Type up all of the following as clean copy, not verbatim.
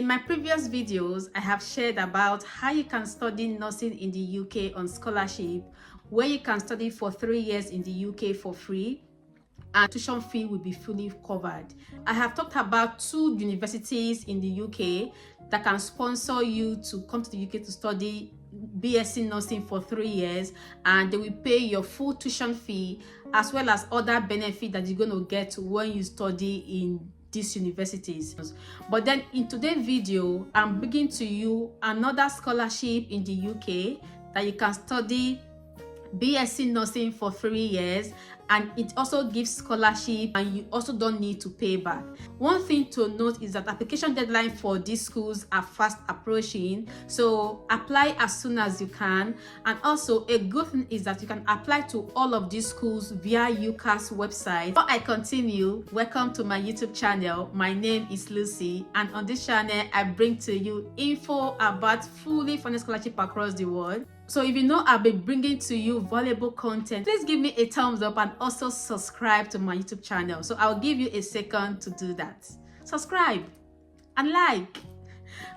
In my previous videos, I have shared about how you can study nursing in the UK on scholarship, where you can study for 3 years in the UK for free and tuition fee will be fully covered. I have talked about 2 universities in the UK that can sponsor you to come to the UK to study BSc Nursing for 3 years, and they will pay your full tuition fee as well as other benefits that you're going to get when you study in these universities. But then in today's video, I'm bringing to you another scholarship in the UK that you can study BSc Nursing for 3 years, and it also gives scholarship and you also don't need to pay back. One thing to note is that application deadline for these schools are fast approaching, so apply as soon as you can. And also a good thing is that you can apply to all of these schools via UCAS website. Before I continue, welcome to my YouTube channel. My name is Lucy, and on this channel I bring to you info about fully funded scholarship across the world. So if you know I'll be bringing to you valuable content, please give me a thumbs up and also subscribe to my YouTube channel. So I'll give you a second to do that. Subscribe and like.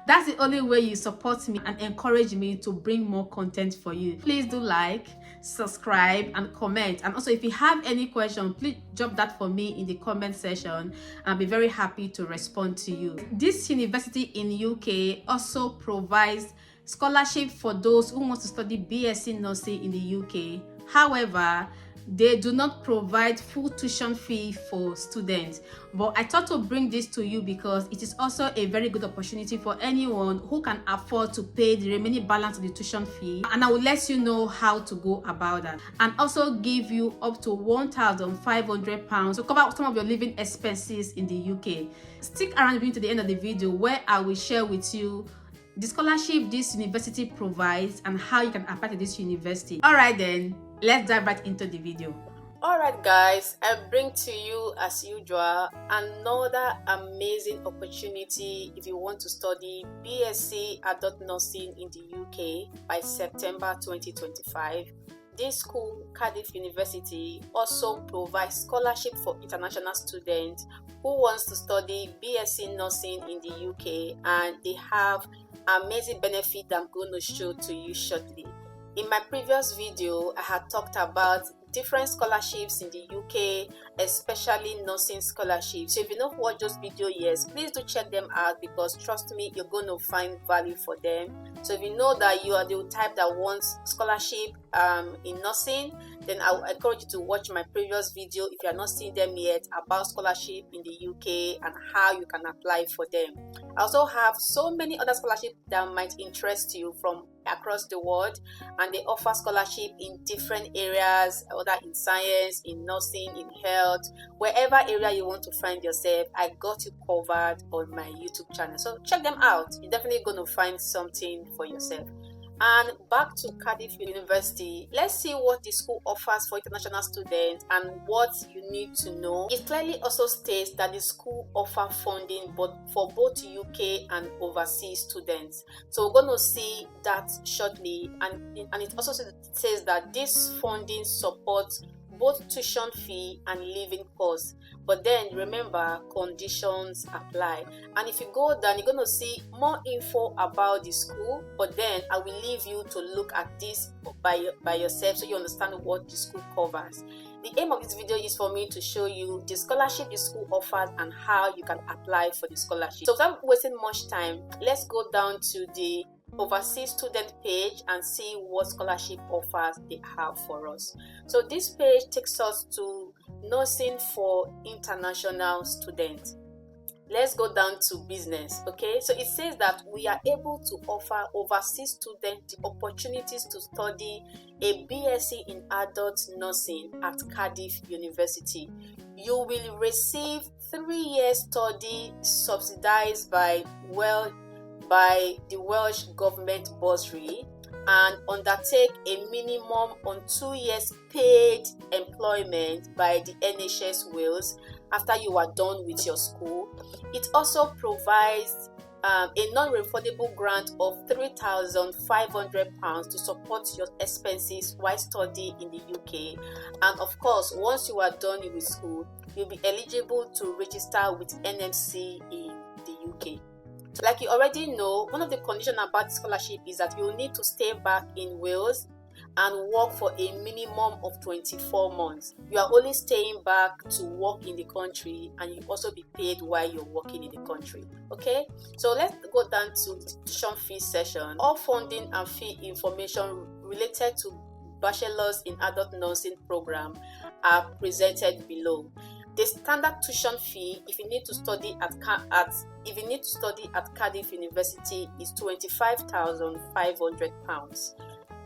That's the only way you support me and encourage me to bring more content for you. Please do like, subscribe and comment. And also if you have any question, please drop that for me in the comment section. I'll be very happy to respond to you. This university in UK also provides scholarship for those who want to study BSc Nursing in the UK. However, they do not provide full tuition fee for students. But I thought to bring this to you because it is also a very good opportunity for anyone who can afford to pay the remaining balance of the tuition fee. And I will let you know how to go about that. And also give you up to £1,500 to cover some of your living expenses in the UK. Stick around with me to the end of the video where I will share with you the scholarship this university provides and how you can apply to this university. Alright then, let's dive right into the video. Alright guys, I bring to you as usual another amazing opportunity if you want to study BSc Adult Nursing in the UK by September 2025. This school, Cardiff University, also provides scholarship for international students who wants to study BSc Nursing in the UK, and they have amazing benefit that I'm going to show to you shortly. In my previous video, I had talked about different scholarships in the UK, especially nursing scholarships. So if you don't watch those videos yet, please do check them out because trust me, you're going to find value for them. So if you know that you are the type that wants scholarship in nursing, then I would encourage you to watch my previous video if you are not seeing them yet about scholarship in the UK and how you can apply for them. I also have so many other scholarships that might interest you from across the world, and they offer scholarship in different areas, whether in science, in nursing, in health, wherever area you want to find yourself. I got you covered on my YouTube channel, so check them out. You're definitely going to find something for yourself. And back to Cardiff University, let's see what the school offers for international students and what you need to know. It clearly also states that the school offers funding for both UK and overseas students. So we're going to see that shortly, and it also says that this funding supports both tuition fee and living costs. But then remember, conditions apply. And if you go down, you're going to see more info about the school, but then I will leave you to look at this by yourself so you understand what the school covers. The aim of this video is for me to show you the scholarship the school offers and how you can apply for the scholarship. So without wasting much time, let's go down to the overseas student page and see what scholarship offers they have for us. So this page takes us to nursing for international students. Let's go down to business. Okay, so it says that we are able to offer overseas students the opportunities to study a BSc in adult nursing at Cardiff University. You will receive 3 years study subsidized by the Welsh government bursary and undertake a minimum on 2 years paid employment by the NHS Wales after you are done with your school. It also provides a non-refundable grant of £3,500 to support your expenses while studying in the UK. And of course, once you are done with school, you'll be eligible to register with NMC in the UK. So like you already know, one of the conditions about the scholarship is that you need to stay back in Wales and work for a minimum of 24 months. You are only staying back to work in the country, and you also be paid while you're working in the country. Okay, so let's go down to the tuition fee session. All funding and fee information related to Bachelors in Adult Nursing program are presented below. The standard tuition fee, if you need to study at Cardiff University, is £25,500.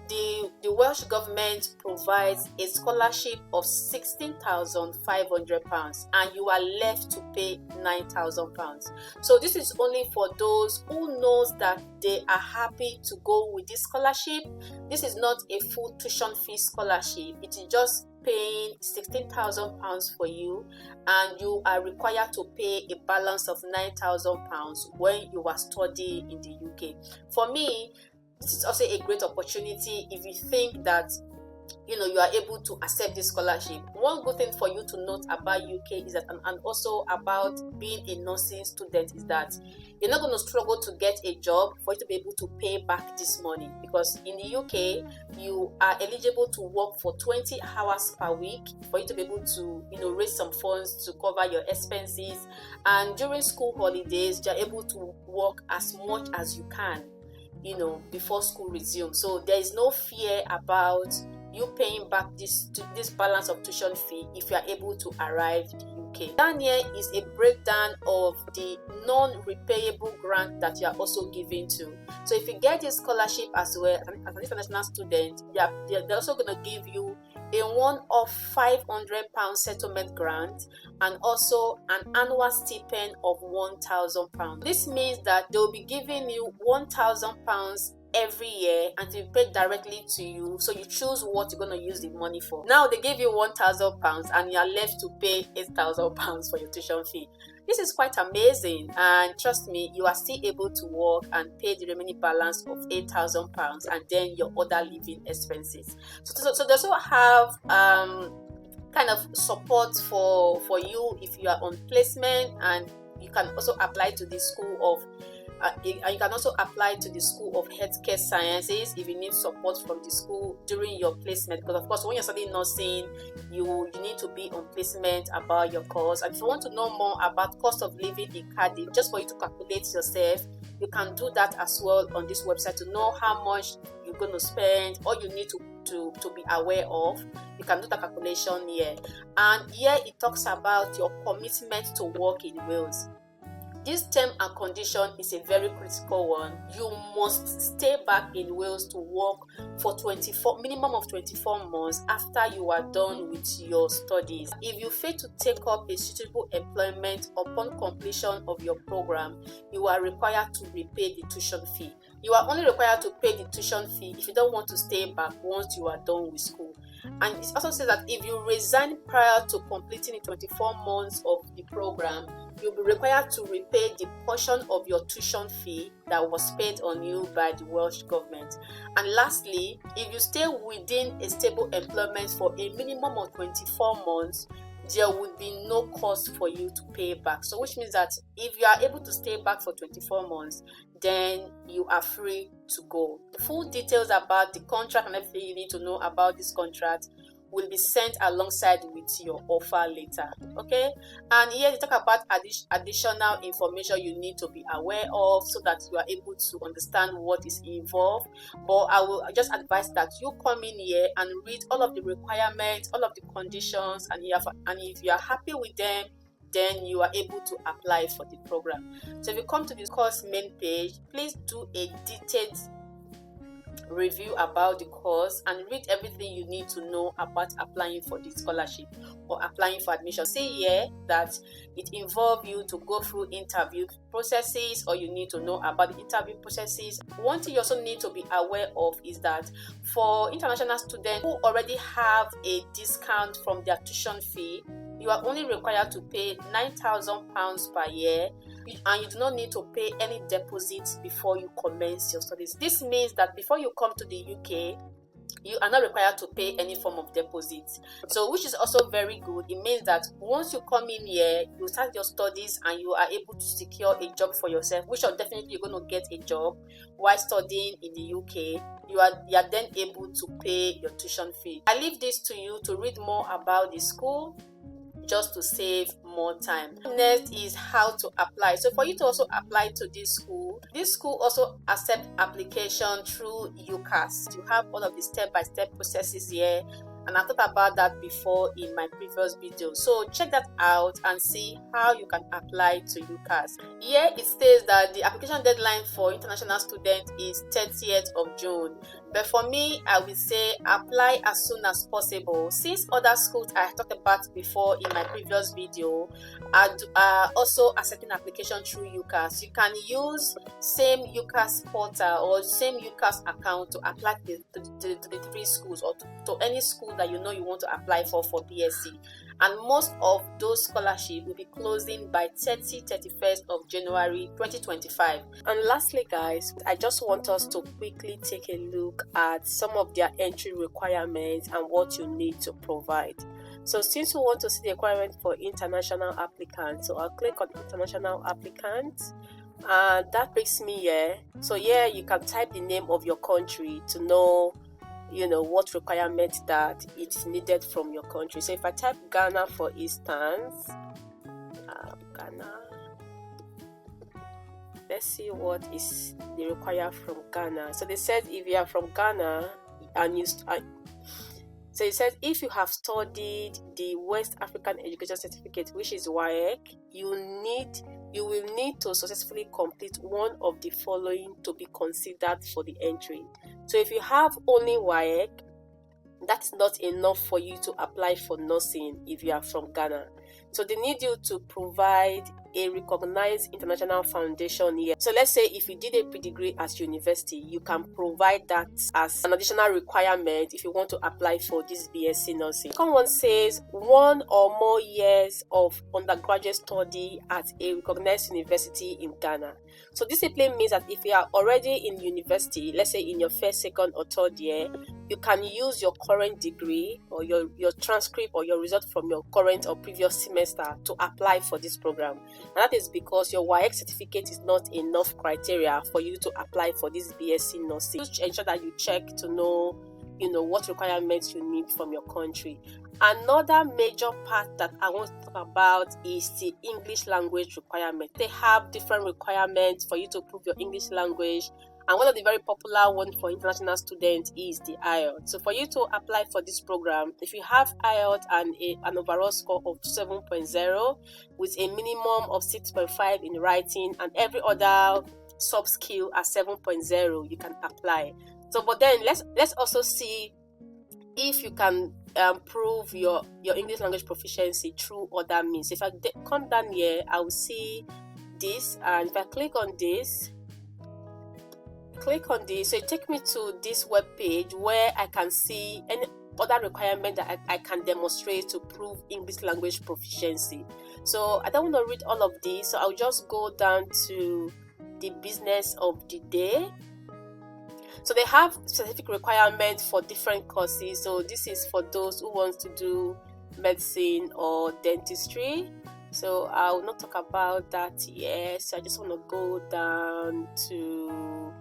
The Welsh government provides a scholarship of £16,500, and you are left to pay £9,000. So this is only for those who knows that they are happy to go with this scholarship. This is not a full tuition fee scholarship. It is just paying £16,000 for you, and you are required to pay a balance of £9,000 when you are studying in the UK. For me, this is also a great opportunity if you think that you are able to accept this scholarship. One good thing for you to note about UK is that, and also about being a nursing student, is that you're not going to struggle to get a job for you to be able to pay back this money, because in the UK you are eligible to work for 20 hours per week for you to be able to raise some funds to cover your expenses, and during school holidays you're able to work as much as you can before school resumes. So there is no fear about you paying back this balance of tuition fee if you are able to arrive in the UK. Down here is a breakdown of the non-repayable grant that you are also given to. So if you get this scholarship as well as an international student, they're also going to give you a one-off £500 settlement grant, and also an annual stipend of £1,000. This means that they'll be giving you £1,000 every year, and to be paid directly to you, so you choose what you're going to use the money for. Now they give you £1,000 and you're left to pay £8,000 for your tuition fee. This is quite amazing, and trust me, you are still able to work and pay the remaining balance of £8,000 and then your other living expenses. So they also have kind of support for you if you are on placement, and you can also apply to the school of Healthcare Sciences if you need support from the school during your placement, because of course when you're studying nursing you need to be on placement about your course. And if you want to know more about cost of living in Cardiff, just for you to calculate yourself, you can do that as well on this website to know how much you're going to spend. All you need to be aware of, you can do the calculation here. And here it talks about your commitment to work in Wales. This term and condition is a very critical one. You must stay back in Wales to work for minimum of 24 months after you are done with your studies. If you fail to take up a suitable employment upon completion of your program, you are required to repay the tuition fee. You are only required to pay the tuition fee if you don't want to stay back once you are done with school. And it also says that if you resign prior to completing the 24 months of the program, you'll be required to repay the portion of your tuition fee that was paid on you by the Welsh government. And lastly, if you stay within a stable employment for a minimum of 24 months, there would be no cost for you to pay back. So which means that if you are able to stay back for 24 months, then you are free to go. The full details about the contract and everything you need to know about this contract will be sent alongside with your offer letter. Okay, and here they talk about additional information you need to be aware of so that you are able to understand what is involved. But I will just advise that you come in here and read all of the requirements, all of the conditions, and if you are happy with them, then you are able to apply for the program. So if you come to the course main page, please do a detailed review about the course and read everything you need to know about applying for the scholarship or applying for admission. See here that it involves you to go through interview processes, or you need to know about the interview processes. One thing you also need to be aware of is that for international students who already have a discount from their tuition fee, you are only required to pay £9,000 per year, and you do not need to pay any deposit before you commence your studies. This means that before you come to the UK, you are not required to pay any form of deposit. So which is also very good. It means that once you come in here, you start your studies and you are able to secure a job for yourself, which are definitely you're going to get a job while studying in the UK. You are then able to pay your tuition fee. I leave this to you to read more about the school, just to save more time. Next is how to apply. So for you to also apply to this school also accept application through UCAS. You have all of the step-by-step processes here, and I thought about that before in my previous video. So check that out and see how you can apply to UCAS. Here it states that the application deadline for international students is 30th of June. But for me, I will say apply as soon as possible, since other schools I talked about before in my previous video are also accepting application through UCAS. You can use same UCAS portal or same UCAS account to apply to the three schools, or to any school that you know you want to apply for BSc. And most of those scholarships will be closing by 31st of January 2025. And lastly, guys, I just want us to quickly take a look at some of their entry requirements and what you need to provide. So since you want to see the requirement for international applicants, so I'll click on international applicants, and that brings me here. So here you can type the name of your country to know what requirement that it's needed from your country. So if I type Ghana for instance, Ghana, let's see what is the required from Ghana. So they said if you are from Ghana and so it says if you have studied the West African Education Certificate, which is WAEC, you will need to successfully complete one of the following to be considered for the entry. So if you have only WAEC, that's not enough for you to apply for nursing if you are from Ghana. So they need you to provide a recognized international foundation here. So let's say if you did a pre-degree at university, you can provide that as an additional requirement if you want to apply for this BSc nursing. Second one says 1 or more years of undergraduate study at a recognized university in Ghana. So this simply means that if you are already in university, let's say in your first, second or third year, you can use your current degree or your transcript or your result from your current or previous semester to apply for this program. And that is because your WAEC certificate is not enough criteria for you to apply for this BSc nursing. Ensure that you check to know what requirements you need from your country. Another major part that I want to talk about is the English language requirement. They have different requirements for you to prove your English language, and one of the very popular ones for international students is the IELTS. So for you to apply for this program, if you have IELTS and an overall score of 7.0 with a minimum of 6.5 in writing and every other sub skill at 7.0, you can apply. So but then let's also see if you can prove your English language proficiency through other means. If I come down here, I will see this, and if I click on this, so it takes me to this web page where I can see any other requirement that I can demonstrate to prove English language proficiency. So I don't want to read all of this, so I'll just go down to the business of the day. So they have specific requirements for different courses. So this is for those who want to do medicine or dentistry. So I will not talk about that yet. So I just want to go down to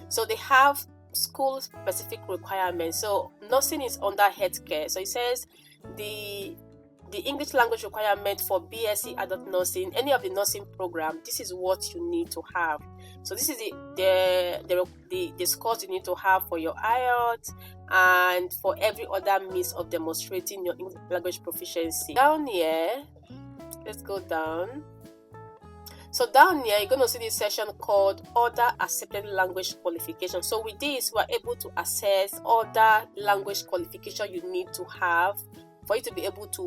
so they have school specific requirements. So nursing is under healthcare. So it says the English language requirement for BSc Adult Nursing, any of the nursing program, this is what you need to have. So this is the scores you need to have for your IELTS and for every other means of demonstrating your English language proficiency. Down here, let's go down. So down here, you're going to see this section called Other Accepted Language Qualification. So with this, we're able to access other language qualification you need to have for you to be able to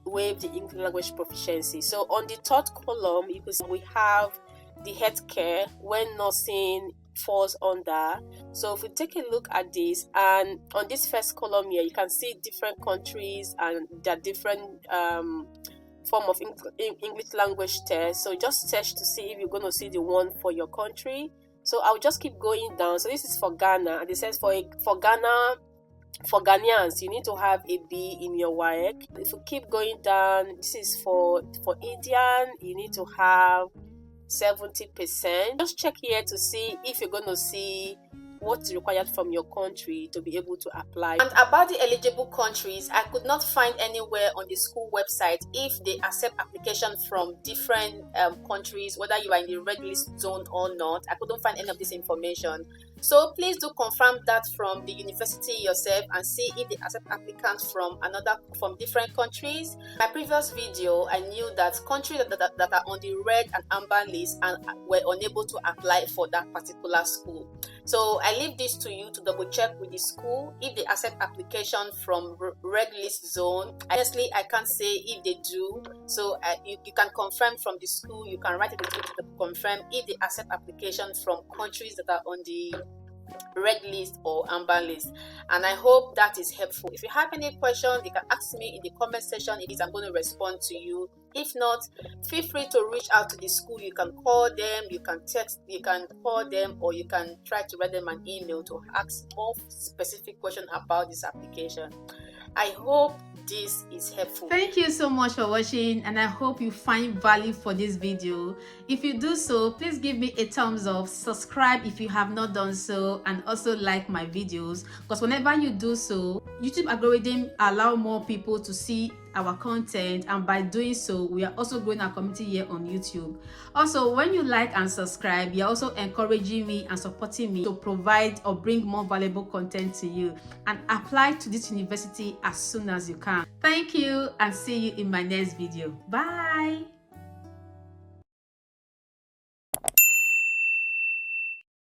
waive the English language proficiency. So on the third column, you can see we have the healthcare when nursing falls under. So if we take a look at this, and on this first column here, you can see different countries and their different form of English language test. So just search to see if you're going to see the one for your country. So I'll just keep going down. So this is for Ghana, and it says for Ghana, For Ghanaians, you need to have a B in your WAEC. If you keep going down, this is for Indian, you need to have 70%. Just check here to see if you're going to see what is required from your country to be able to apply. And about the eligible countries, I could not find anywhere on the school website if they accept applications from different countries, whether you are in the red list zone or not. I couldn't find any of this information. So please do confirm that from the university yourself and see if they accept applicants from different countries. My previous video, I knew that countries that are on the red and amber list and were unable to apply for that particular school. So I leave this to you to double check with the school if they accept application from red list zone. Honestly, I can't say if they do. So you can confirm from the school. You can write it to confirm if they accept application from countries that are on the red list or amber list. And I hope that is helpful. If you have any questions, you can ask me in the comment section. I'm going to respond to you. If not, feel free to reach out to the school. You can call them, you can text, you can call them, or you can try to write them an email to ask more specific questions about this application. I hope this is helpful. Thank you so much for watching, and I hope you find value for this video. If you do so, please give me a thumbs up, subscribe if you have not done so, and also like my videos, because whenever you do so, YouTube algorithm allow more people to see our content, and by doing so, we are also growing our community here on YouTube. Also, when you like and subscribe, you're also encouraging me and supporting me to provide or bring more valuable content to you and apply to this university as soon as you can. Thank you, and see you in my next video. Bye.